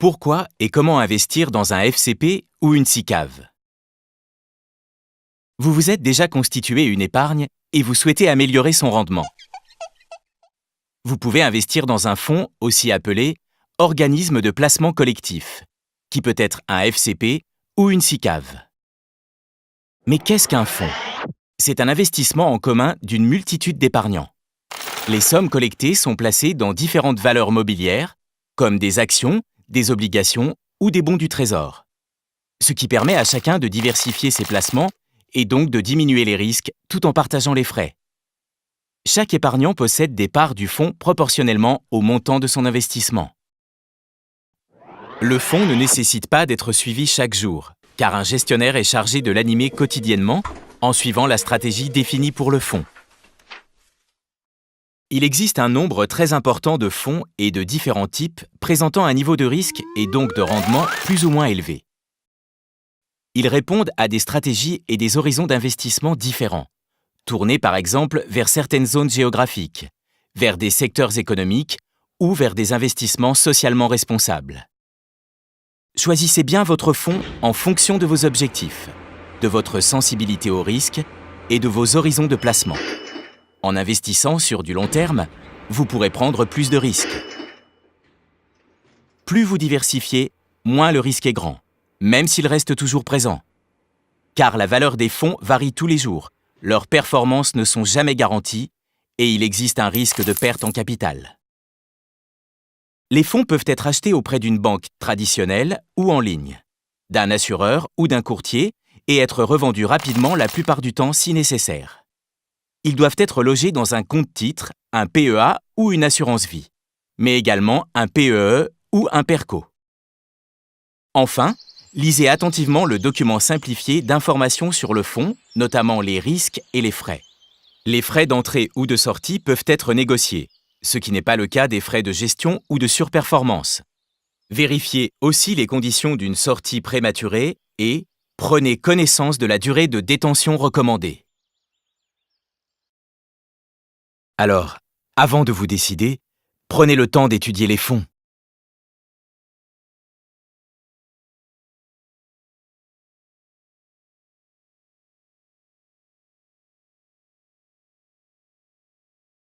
Pourquoi et comment investir dans un FCP ou une SICAV? Vous vous êtes déjà constitué une épargne et vous souhaitez améliorer son rendement. Vous pouvez investir dans un fonds aussi appelé « organisme de placement collectif », qui peut être un FCP ou une SICAV. Mais qu'est-ce qu'un fonds? C'est un investissement en commun d'une multitude d'épargnants. Les sommes collectées sont placées dans différentes valeurs mobilières, comme des actions, des obligations ou des bons du trésor. Ce qui permet à chacun de diversifier ses placements et donc de diminuer les risques tout en partageant les frais. Chaque épargnant possède des parts du fonds proportionnellement au montant de son investissement. Le fonds ne nécessite pas d'être suivi chaque jour, car un gestionnaire est chargé de l'animer quotidiennement en suivant la stratégie définie pour le fonds. Il existe un nombre très important de fonds et de différents types présentant un niveau de risque et donc de rendement plus ou moins élevé. Ils répondent à des stratégies et des horizons d'investissement différents, tournés par exemple vers certaines zones géographiques, vers des secteurs économiques ou vers des investissements socialement responsables. Choisissez bien votre fonds en fonction de vos objectifs, de votre sensibilité au risque et de vos horizons de placement. En investissant sur du long terme, vous pourrez prendre plus de risques. Plus vous diversifiez, moins le risque est grand, même s'il reste toujours présent. Car la valeur des fonds varie tous les jours, leurs performances ne sont jamais garanties et il existe un risque de perte en capital. Les fonds peuvent être achetés auprès d'une banque traditionnelle ou en ligne, d'un assureur ou d'un courtier et être revendus rapidement la plupart du temps si nécessaire. Ils doivent être logés dans un compte-titre, un PEA ou une assurance vie, mais également un PEE ou un PERCO. Enfin, lisez attentivement le document simplifié d'informations sur le fonds, notamment les risques et les frais. Les frais d'entrée ou de sortie peuvent être négociés, ce qui n'est pas le cas des frais de gestion ou de surperformance. Vérifiez aussi les conditions d'une sortie prématurée et prenez connaissance de la durée de détention recommandée. Alors, avant de vous décider, prenez le temps d'étudier les fonds.